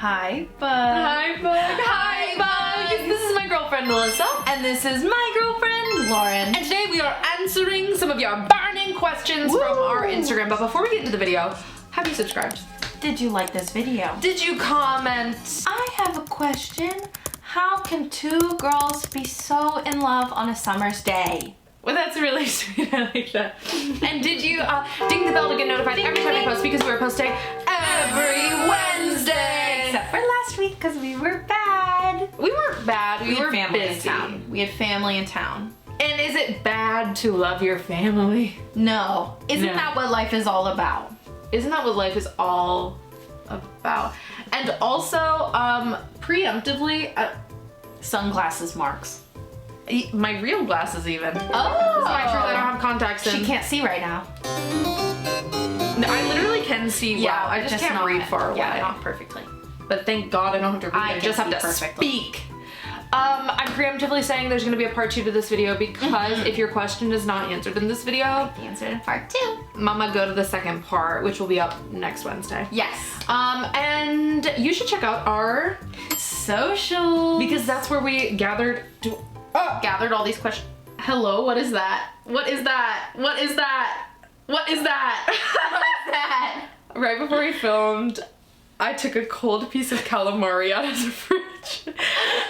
Hi, Bug. Hi, Bug. Hi, Bug. This is my girlfriend, Melissa. And this is my girlfriend, Lauren. And today we are answering some of your burning questions from our Instagram. But before we get into the video, have you subscribed? Did you like this video? Did you comment? I have a question. How can two girls be so in love on a summer's day? Well, that's really sweet. I like that. And did you ding the bell to get notified every time I post, because we're posting every Wednesday. Except for last week, because we were bad. We weren't bad. We were family busy. in town. We had family in town. And is it bad to love your family? No. Isn't that what life is all about? Isn't that what life is all about? And also, preemptively, sunglasses marks. My real glasses even. Oh! Just make sure that I don't have contacts in. She can't see right now. No, I literally can see well. I just can't read far away. Yeah, not perfectly. But thank God I don't have to read. I just have to speak. I'm preemptively saying there's gonna be a part 2 to this video because if your question is not answered in this video, answered in part 2. Mama, go to the second part, which will be up next Wednesday. Yes. And you should check out our socials, because that's where we gathered all these questions. Hello, what is that? What is that? What is that? What is that? What is that? Right before we filmed, I took a cold piece of calamari out of the fridge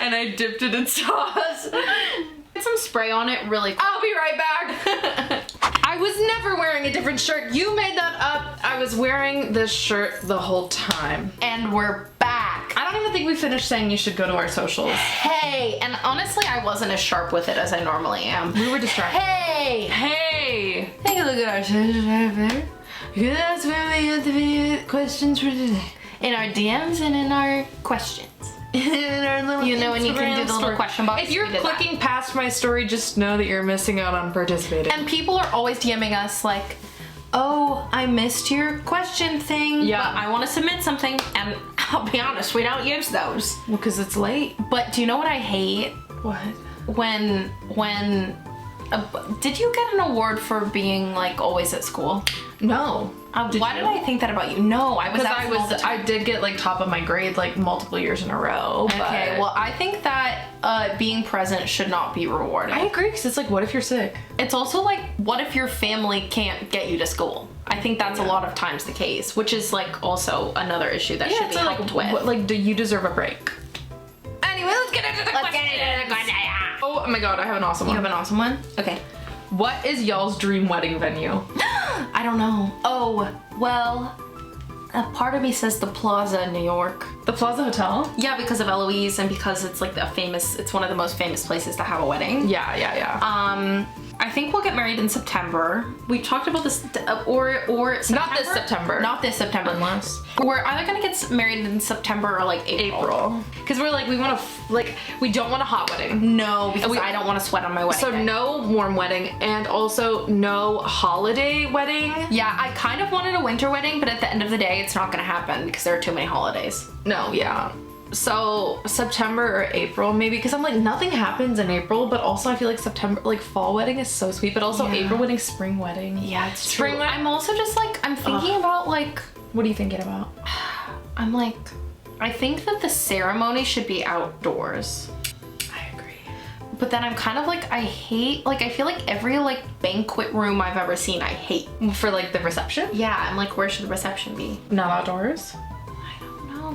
and I dipped it in sauce. Get some spray on it really quick. I'll be right back. I was never wearing a different shirt. You made that up. I was wearing this shirt the whole time. And we're back. I don't even think we finished saying you should go to our socials. Hey, and honestly, I wasn't as sharp with it as I normally am. We were distracted. Hey! Hey! Take a look at our socials right there. Because that's where we got the video questions for today. In our DMs and in our questions. In our little you know when you can do the little question box. If you're clicking past my story, just know that you're missing out on participating. And people are always DMing us like, oh, I missed your question thing, but I want to submit something, and I'll be honest, we don't use those. Well, because it's late. But do you know what I hate? What? When did you get an award for being like always at school? No. Why did I think that about you? No, I did get like top of my grade like multiple years in a row. Okay, well I think that being present should not be rewarded. I agree, because it's like, what if you're sick? It's also like, what if your family can't get you to school? I think that's a lot of times the case, which is like also another issue that should be helped with. Like, do you deserve a break? Anyway, let's get into the question. Oh my God, I have an awesome one. You have an awesome one? Okay. What is y'all's dream wedding venue? I don't know. Oh, well, a part of me says the Plaza in New York. The Plaza Hotel? Yeah, because of Eloise and because it's like it's one of the most famous places to have a wedding. Yeah. I think we'll get married in September. We talked about this, or September? Not this September. Not this September. Unless. We're either gonna get married in September or like April. Because we're like, we don't want a hot wedding. No, because I don't want to sweat on my wedding So day. no warm wedding, and also no holiday wedding. Yeah, I kind of wanted a winter wedding, but at the end of the day, it's not gonna happen because there are too many holidays. No, yeah. So September or April maybe, because I'm like, nothing happens in April, but also I feel like September, like fall wedding is so sweet, but also April wedding, spring wedding. Yeah, it's spring true. I'm also just like, I'm thinking about like, what are you thinking about? I'm like, I think that the ceremony should be outdoors. I agree. But then I'm kind of like, I hate, like I feel like every like banquet room I've ever seen, I hate. For like the reception? Yeah, I'm like, where should the reception be? Not outdoors?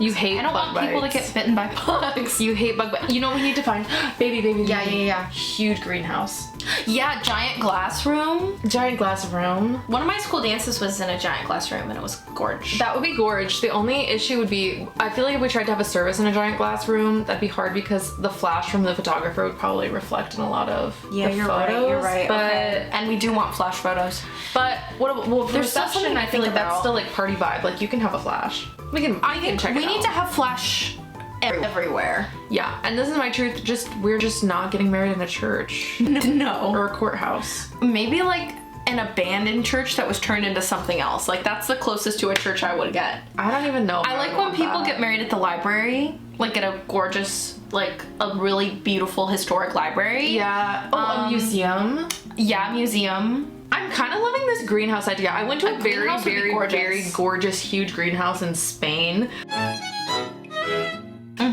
You hate bug bites. I don't want people to get bitten by bugs. You hate bug bites. You know what we need to find? Baby. Yeah. Huge greenhouse. Yeah, giant glass room. Giant glass room. One of my school dances was in a giant glass room and it was gorge. That would be gorge. The only issue would be, I feel like if we tried to have a service in a giant glass room, that'd be hard because the flash from the photographer would probably reflect in a lot of the photos. You're right. But okay. And we do want flash photos. But for there's still something I feel like that's still like party vibe. Like you can have a flash. We can check it out. We need to have flash everywhere. Yeah, and this is my truth. We're just not getting married in a church. No. Or a courthouse. Maybe like an abandoned church that was turned into something else. Like that's the closest to a church I would get. I don't even know. I like when people get married at the library, like at a gorgeous, like a really beautiful historic library. Yeah. Oh, a museum. Yeah, museum. I'm kind of loving this greenhouse idea. I went to a very gorgeous, huge greenhouse in Spain.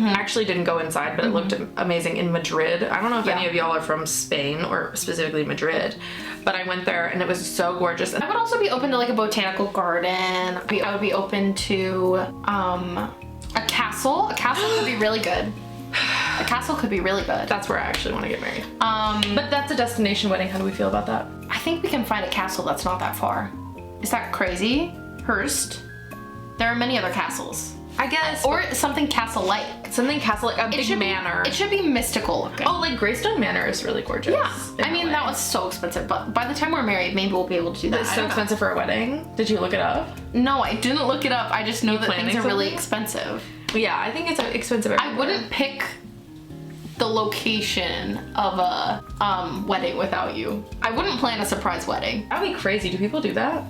Actually didn't go inside, but it looked amazing in Madrid. I don't know if any of y'all are from Spain or specifically Madrid, but I went there and it was so gorgeous. I would also be open to like a botanical garden. I would be open to a castle. A castle could be really good. A castle could be really good. That's where I actually want to get married. But that's a destination wedding. How do we feel about that? I think we can find a castle that's not that far. Is that crazy? Hearst. There are many other castles. I guess. Or something castle-like. Something castle-like, a big manor. It should be mystical looking. Oh, like Greystone Manor is really gorgeous. Yeah. I mean, that was so expensive, but by the time we're married, maybe we'll be able to do that. It's so expensive for a wedding. Did you look it up? No, I didn't look it up. I just know that things are really expensive. Yeah, I think it's expensive everywhere. I wouldn't pick the location of a wedding without you. I wouldn't plan a surprise wedding. That'd be crazy. Do people do that?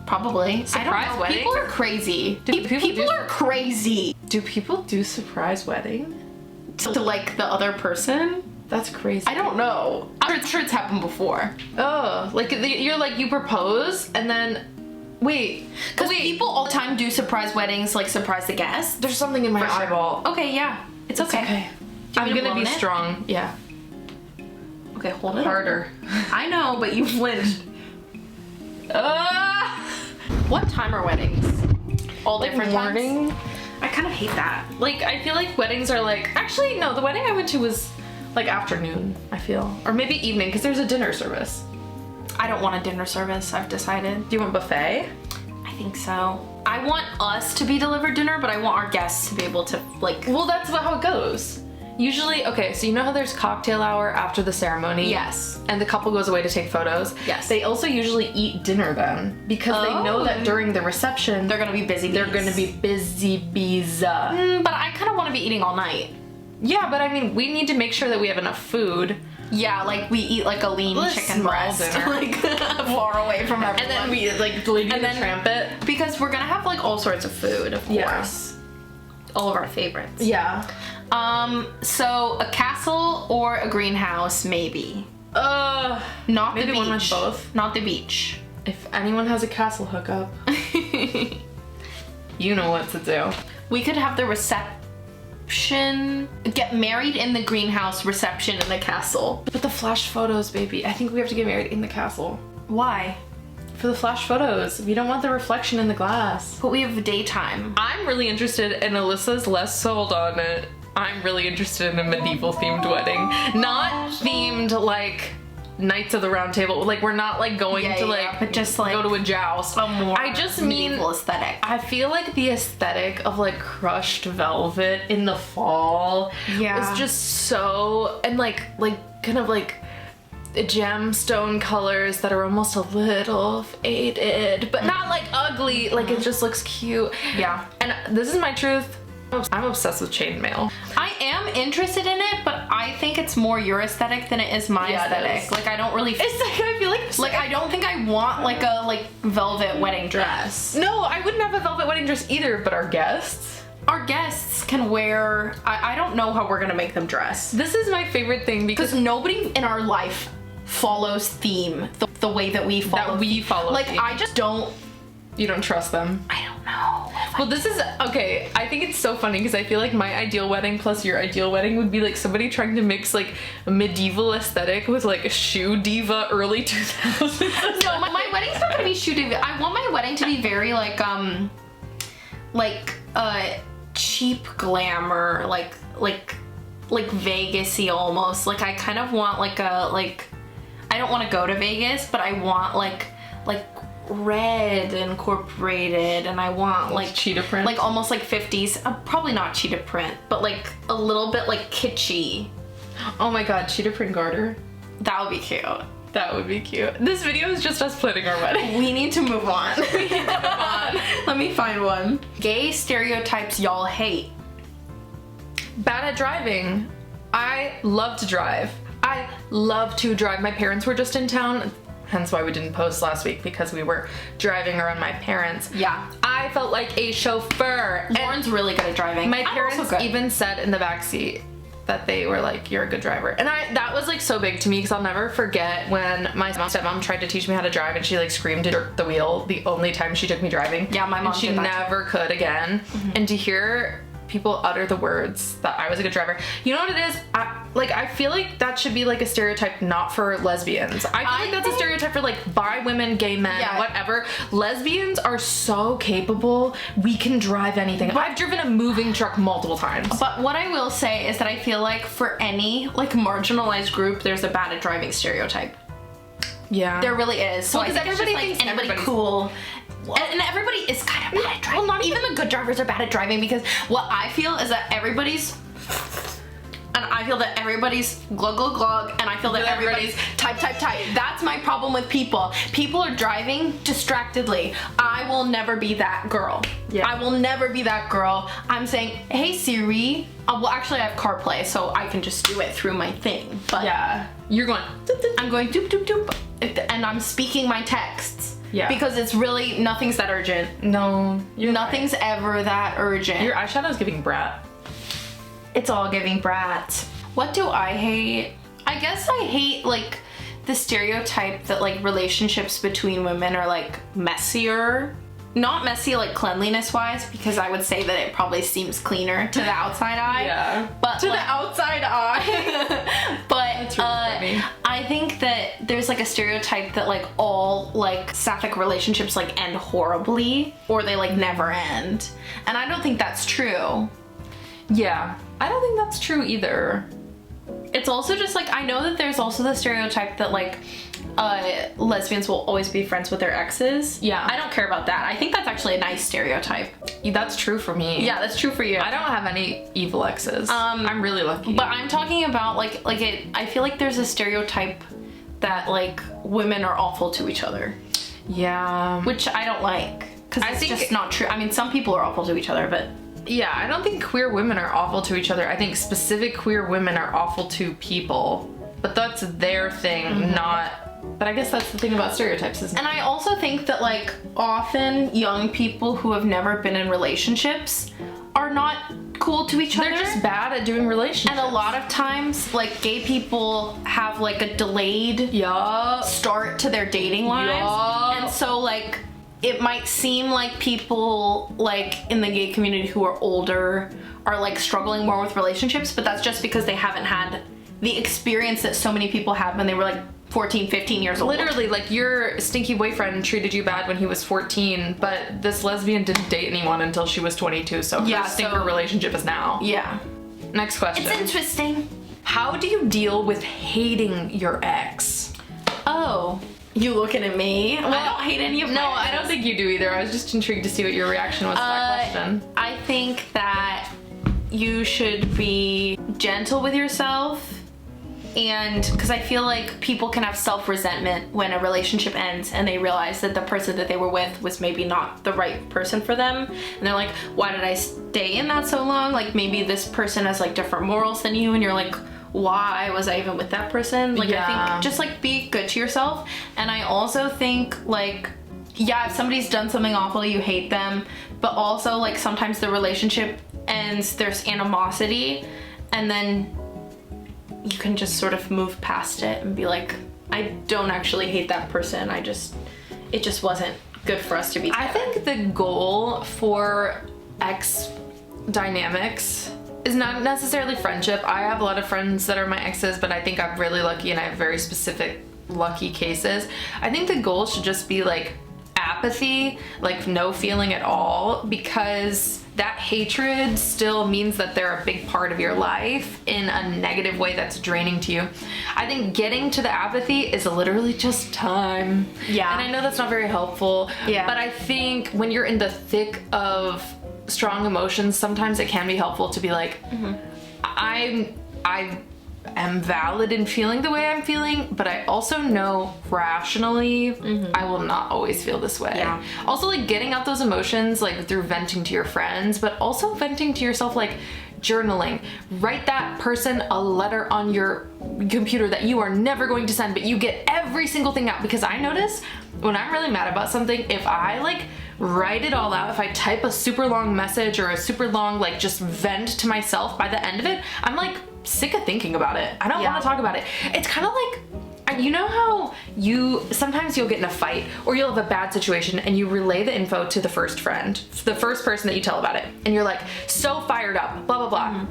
Probably. Surprise wedding? People are crazy. People are crazy. Do people do surprise wedding? To like the other person? That's crazy. I don't know. I'm sure it's happened before. Oh, like you're like, you propose and then, wait. Because people all the time do surprise weddings, like surprise the guest. There's something in my eyeball. Okay, yeah. It's okay. I'm gonna be strong. Yeah. Okay, hold it harder. I know, but you flinched. What time are weddings? All different morning? times? I kind of hate that. Like, I feel like weddings are like, actually, no, the wedding I went to was like afternoon, I feel. Or maybe evening, because there's a dinner service. I don't want a dinner service, I've decided. Do you want buffet? I think so. I want us to be delivered dinner, but I want our guests to be able to, like... Well, that's how it goes. Usually, okay, so you know how there's cocktail hour after the ceremony? Yes. And the couple goes away to take photos? Yes. They also usually eat dinner then, because they know that during the reception... They're gonna be busy bees. They're gonna be busy bees. But I kind of want to be eating all night. Yeah, but I mean, we need to make sure that we have enough food. Yeah, like we eat like a lean chicken breast, like far away from everyone. And then we like Lady the Tramp it. Because we're gonna have like all sorts of food, of course. All of our favorites. Yeah. So a castle or a greenhouse, maybe. Not maybe the beach. One with both. Not the beach. If anyone has a castle hookup, you know what to do. We could have the reception, get married in the greenhouse, reception in the castle. But the flash photos, baby. I think we have to get married in the castle. Why? For the flash photos. We don't want the reflection in the glass. But we have daytime. I'm really interested, and Alyssa's less sold on it. I'm really interested in a medieval themed wedding. Not themed like Knights of the Round Table. Like, we're not like going to like, but just like go to a joust. I just mean medieval aesthetic. I feel like the aesthetic of like crushed velvet in the fall is just so, and like kind of like gemstone colors that are almost a little faded, but not like ugly. Like, it just looks cute. Yeah. And this is my truth. I'm obsessed with chainmail. I am interested in it, but I think it's more your aesthetic than it is my aesthetic. Like, I don't really... It's like, I feel like I don't think I want like a velvet wedding dress. No, I wouldn't have a velvet wedding dress either, but our guests can wear... I don't know how we're gonna make them dress. This is my favorite thing because nobody in our life follows theme the way that we follow. Like, theme. I just don't... You don't trust them? I don't know. Well, this is, okay, I think it's so funny because I feel like my ideal wedding plus your ideal wedding would be like somebody trying to mix like a medieval aesthetic with like a shoe diva early 2000s. No, my wedding's not gonna be shoe diva. I want my wedding to be very like cheap glamour, like Vegas-y almost. Like, I kind of want like I don't want to go to Vegas, but I want like red incorporated, and I want like cheetah print, like almost like 50s, probably not cheetah print, but like a little bit like kitschy. Oh my god, cheetah print garter. That would be cute. That would be cute. This video is just us planning our wedding. We need to move on. Let me find one. Gay stereotypes y'all hate. Bad at driving. I love to drive. I love to drive. My parents were just in town. Hence why we didn't post last week, because we were driving around my parents. Yeah. I felt like a chauffeur. Lauren's really good at driving. My parents even said in the backseat that they were like, you're a good driver. And that was like so big to me, because I'll never forget when my stepmom tried to teach me how to drive, and she like screamed at the wheel the only time she took me driving. Yeah, my mom and she never could again. And to hear people utter the words that I was a good driver. You know what it is? I feel like that should be like a stereotype not for lesbians. I feel like that's a stereotype for like bi women, gay men, whatever. Lesbians are so capable. We can drive anything. I've driven a moving truck multiple times. But what I will say is that I feel like for any like marginalized group, there's a bad at driving stereotype. Yeah. There really is. So because everybody thinks anybody cool. And everybody is kind of bad at driving. Well, not even the good drivers are bad at driving, because what I feel is that everybody's, and I feel that everybody's glug glug glug, and I feel that everybody's type. That's my problem with people. People are driving distractedly. I will never be that girl. Yeah. I will never be that girl. I'm saying, hey Siri. Well, actually, I have CarPlay, so I can just do it through my thing. But yeah, you're going. Doop, doop. I'm going doop doop doop, and I'm speaking my texts. Yeah. Because it's really, nothing's that urgent. No. Nothing's ever that urgent. Your eyeshadow's giving brat. It's all giving brat. What do I hate? I guess I hate like the stereotype that like relationships between women are like messier. Not messy like cleanliness wise, because I would say that it probably seems cleaner to the outside eye. Yeah. But to the outside eye. But really I think that there's like a stereotype that like all like sapphic relationships like end horribly, or they like never end. And I don't think that's true. Yeah. I don't think that's true either. It's also just like, I know that there's also the stereotype that like lesbians will always be friends with their exes. Yeah. I don't care about that. I think that's actually a nice stereotype. That's true for me. Yeah, that's true for you. I don't have any evil exes. I'm really lucky. But I'm talking about like I feel like there's a stereotype that like women are awful to each other. Yeah. Which I don't like, because it's just not true. I mean, some people are awful to each other, but yeah, I don't think queer women are awful to each other. I think specific queer women are awful to people. But that's their thing, not... But I guess that's the thing about stereotypes, isn't it? And I also think that, like, often young people who have never been in relationships are not cool to each other. They're just bad at doing relationships. And a lot of times, like, gay people have, like, a delayed start to their dating lives. And so, like, it might seem like people, like, in the gay community who are older are, like, struggling more with relationships, but that's just because they haven't had the experience that so many people have when they were, like, 14, 15 years old. Literally, like, your stinky boyfriend treated you bad when he was 14, but this lesbian didn't date anyone until she was 22, so her stinker relationship is now. Yeah. Next question. It's interesting. How do you deal with hating your ex? Oh. You looking at me? Well, I don't hate any of my No, I don't think you do either. I was just intrigued to see what your reaction was to that question. I think that you should be gentle with yourself. And because I feel like people can have self-resentment when a relationship ends and they realize that the person that they were with was maybe not the right person for them. And they're like, why did I stay in that so long? Like, maybe this person has like different morals than you, and you're like, why was I even with that person? Like, I think just like be good to yourself. And I also think like, yeah, if somebody's done something awful, you hate them, but also like sometimes the relationship ends, there's animosity, and then you can just sort of move past it and be like, I don't actually hate that person. it just wasn't good for us to be together. I think the goal for ex dynamics is not necessarily friendship. I have a lot of friends that are my exes, but I think I'm really lucky and I have very specific lucky cases. I think the goal should just be like apathy, like no feeling at all, because that hatred still means that they're a big part of your life in a negative way that's draining to you. I think getting to the apathy is literally just time. Yeah. And I know that's not very helpful. Yeah. But I think when you're in the thick of strong emotions, sometimes it can be helpful to be like, I am valid in feeling the way I'm feeling, but I also know rationally I will not always feel this way. Yeah. Also, like, getting out those emotions, like, through venting to your friends, but also venting to yourself, like, journaling. Write that person a letter on your computer that you are never going to send, but you get every single thing out, because I notice when I'm really mad about something, if I, like, write it all out, if I type a super long message or a super long, like, just vent to myself, by the end of it, I'm like sick of thinking about it. I don't want to talk about it. It's kind of like, You know how sometimes you'll get in a fight or you'll have a bad situation and you relay the info to the first friend, the first person that you tell about it, and you're like so fired up, blah, blah, blah.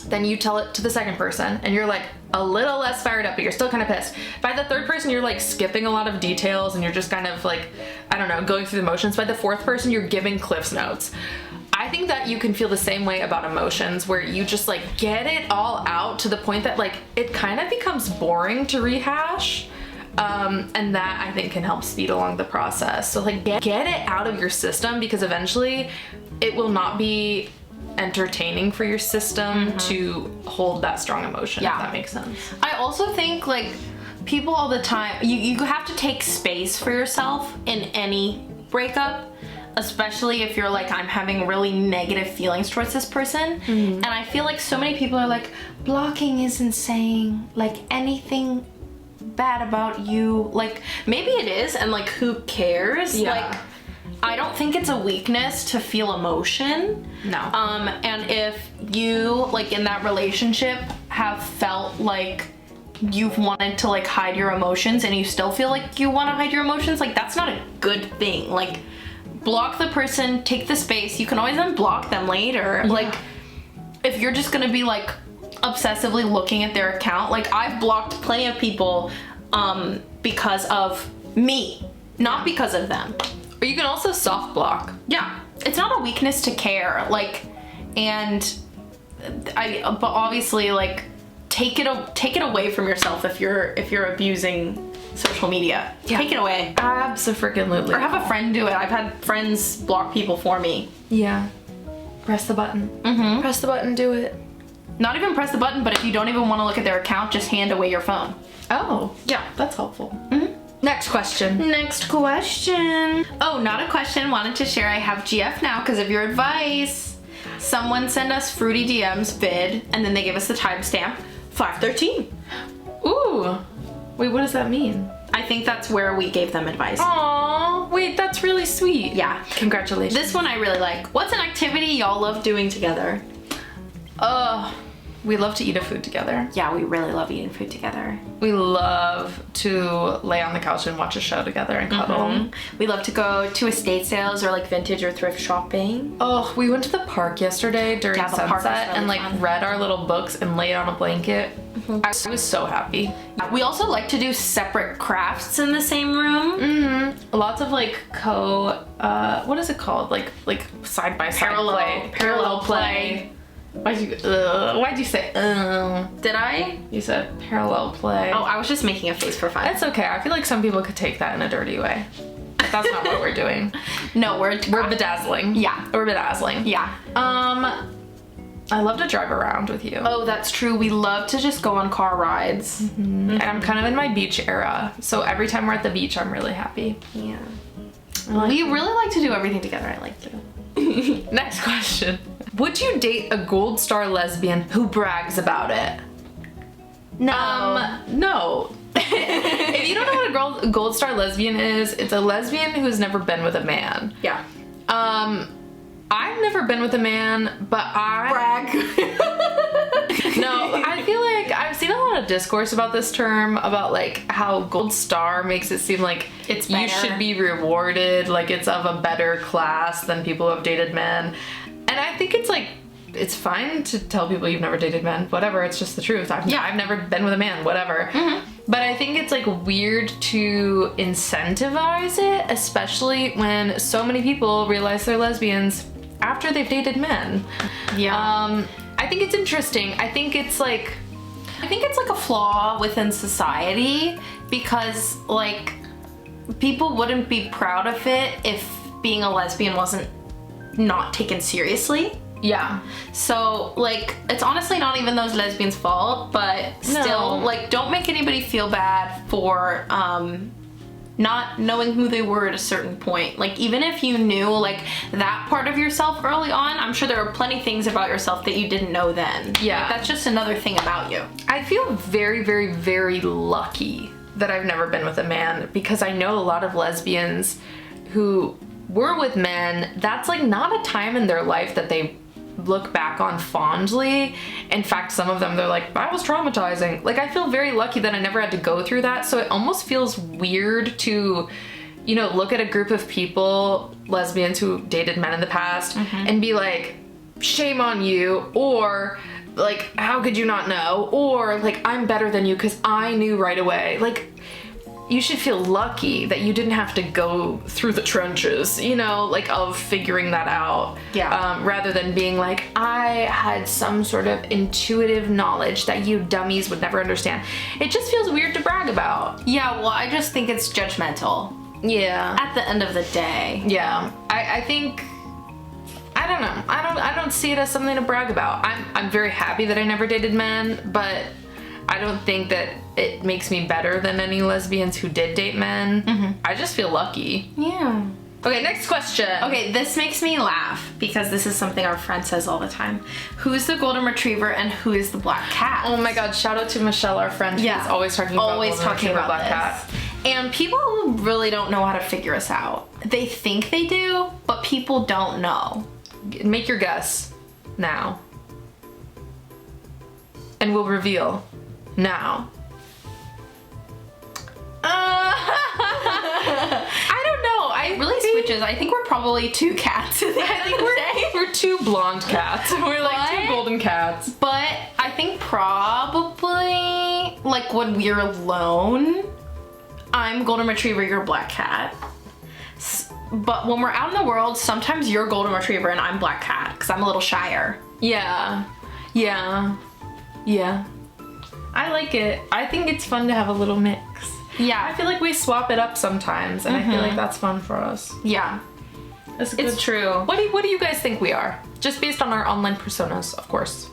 Then you tell it to the second person and you're like a little less fired up, but you're still kind of pissed. By the third person, you're like skipping a lot of details and you're just kind of like, I don't know, going through the motions. By the fourth person, you're giving Cliff's notes. I think that you can feel the same way about emotions, where you just like get it all out to the point that like it kind of becomes boring to rehash. And that I think can help speed along the process. So like get it out of your system, because eventually it will not be entertaining for your system to hold that strong emotion, if that makes sense. I also think like people all the time, you have to take space for yourself in any breakup. Especially if you're like, I'm having really negative feelings towards this person. And I feel like so many people are like, blocking isn't saying like anything bad about you. Like maybe it is, and like who cares? Like I don't think it's a weakness to feel emotion. No. And if you like in that relationship have felt like you've wanted to like hide your emotions and you still feel like you want to hide your emotions, like that's not a good thing. Like block the person, take the space. You can always unblock them later. Like if you're just gonna be like obsessively looking at their account, like I've blocked plenty of people because of me, not because of them. Or you can also soft block. Yeah, it's not a weakness to care. Like, and but obviously like take it away from yourself if you're abusing social media. Take it away. Abso-freaking-lutely. Or have a friend do it. I've had friends block people for me. Yeah. Press the button. Press the button, do it. Not even press the button, but if you don't even want to look at their account, just hand away your phone. Oh. Yeah, that's helpful. Next question. Next question. Oh, not a question. Wanted to share. I have GF now because of your advice. Someone sent us fruity DMs vid, and then they gave us the timestamp 5:13. Ooh. Wait, what does that mean? I think that's where we gave them advice. Aww, wait, that's really sweet. Yeah. Congratulations. This one I really like. What's an activity y'all love doing together? We love to eat a food together. Yeah, we really love eating food together. We love to lay on the couch and watch a show together and cuddle. We love to go to estate sales or like vintage or thrift shopping. Oh, we went to the park yesterday during Yeah, the park was sunset really and like fun. read our little books and laid on a blanket. I was so happy. We also like to do separate crafts in the same room. Lots of like what is it called? Like side by side play. Parallel play. Why'd you say Did I? You said parallel play. Oh, I was just making a face for fun. It's okay. I feel like some people could take that in a dirty way. But that's not what we're doing. No, we're bedazzling. Yeah. We're bedazzling. Yeah. I love to drive around with you. Oh, that's true. We love to just go on car rides. And I'm kind of in my beach era. So every time we're at the beach, I'm really happy. Yeah. We really like to do everything together. I like to. Next question. Would you date a gold star lesbian who brags about it? No. No. If you don't know what a gold star lesbian is, it's a lesbian who's never been with a man. Yeah. I've never been with a man, but Brag. No, I feel like I've seen a lot of discourse about this term, about like how gold star makes it seem like It's you better. should be rewarded, like it's of a better class than people who have dated men. And I think it's like, it's fine to tell people you've never dated men, whatever, it's just the truth. I've never been with a man, whatever. But I think it's like weird to incentivize it, especially when so many people realize they're lesbians after they've dated men. Yeah. I think it's interesting. I think it's like a flaw within society, because like people wouldn't be proud of it if being a lesbian wasn't not taken seriously. yeah. So like it's honestly not even those lesbians' fault, but still like don't make anybody feel bad for not knowing who they were at a certain point. Like even if you knew like that part of yourself early on, I'm sure there are plenty things about yourself that you didn't know then. Yeah. Like, that's just another thing about you. I feel very, very, very lucky that I've never been with a man, because I know a lot of lesbians who were with men. That's like not a time in their life that they look back on fondly. In fact, some of them, they're like, that was traumatizing. Like, I feel very lucky that I never had to go through that. So it almost feels weird to, you know, look at a group of people, lesbians who dated men in the past, and be like, shame on you, or like, how could you not know? Or like, I'm better than you because I knew right away. Like, you should feel lucky that you didn't have to go through the trenches, you know, like, of figuring that out. Yeah. Rather than being like, I had some sort of intuitive knowledge that you dummies would never understand. It just feels weird to brag about. Yeah, well, I just think it's judgmental. Yeah. At the end of the day. Yeah. I think, I don't know. I don't see it as something to brag about. I'm very happy that I never dated men, but I don't think that it makes me better than any lesbians who did date men. I just feel lucky. Yeah. Okay, next question. Okay, this makes me laugh because this is something our friend says all the time. Who's the golden retriever and who is the black cat? Oh my god, shout out to Michelle, our friend, who's always talking about golden retriever, black cat. And people really don't know how to figure us out. They think they do, but people don't know. Make your guess now. And we'll reveal now. I don't know. It really switches. I think we're probably two cats. I think we're two blonde cats. We're like two golden cats. But I think probably, like, when we're alone, I'm golden retriever, you're black cat. But when we're out in the world, sometimes you're golden retriever and I'm black cat because I'm a little shyer. Yeah. Yeah. Yeah. I like it. I think it's fun to have a little mix. Yeah. I feel like we swap it up sometimes, and I feel like that's fun for us. Yeah. It's true. What do you guys think we are? Just based on our online personas, of course.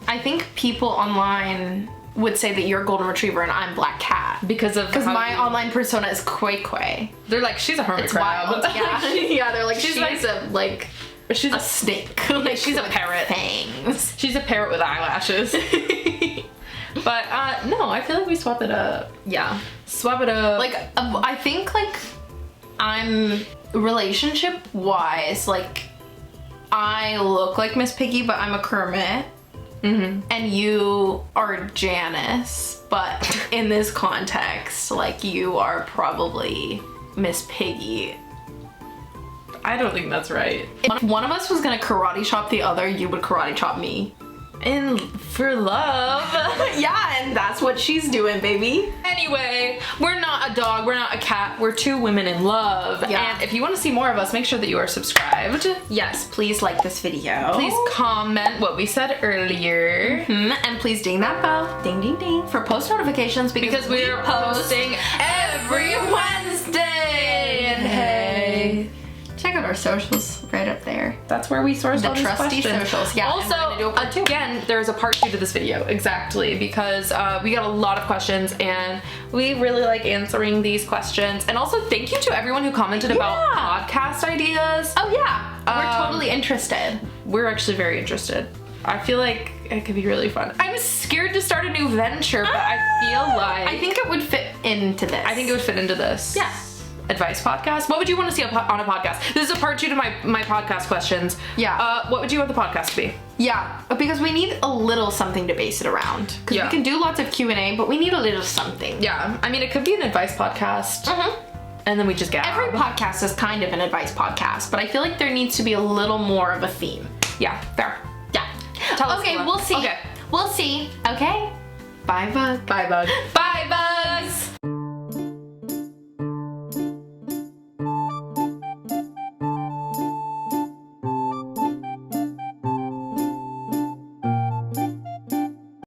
I think people online would say that you're a golden retriever and I'm black cat. Because my online persona is Quay Quay. They're like, she's a hermit crab. Wild. Yeah. Yeah, they're like, she's a snake. Like, she's a parrot. Fangs. She's a parrot with eyelashes. But no, I feel like we swap it up. Yeah. Swap it up. Like, I think, like, I'm relationship wise, like, I look like Miss Piggy, but I'm a Kermit. And you are Janice, but in this context, like, you are probably Miss Piggy. I don't think that's right. If one of us was gonna karate chop the other, you would karate chop me. And for love. Yeah, and that's what she's doing, baby. Anyway, we're not a dog, we're not a cat, we're two women in love. Yeah. And if you want to see more of us, make sure that you are subscribed. Yes, please like this video. Please comment what we said earlier. And please ding that bell, ding ding ding, for post notifications because we're posting every Wednesday. And hey, check out our socials right up there. that's where we source The all these trusty questions. socials. Yeah. and we're gonna do a Also, part 2. again, there's a part 2 to this video. Exactly, because we got a lot of questions and we really like answering these questions. And also, thank you to everyone who commented about podcast ideas. Oh yeah, we're totally interested. We're actually very interested. I feel like it could be really fun. I'm scared to start a new venture, but I feel like I think it would fit into this. I think it would fit into this. Yeah. Advice podcast? What would you want to see on a podcast? This is a part 2 to my podcast questions. Yeah. What would you want the podcast to be? Yeah, because we need a little something to base it around. Because we can do lots of Q&A, but we need a little something. Yeah. I mean, it could be an advice podcast. And then we just gab. Every podcast is kind of an advice podcast, but I feel like there needs to be a little more of a theme. Yeah, fair. Yeah. Tell us Okay, more. we'll see. Okay. We'll see. Okay. Bye, bug. Bye, bug. Bye.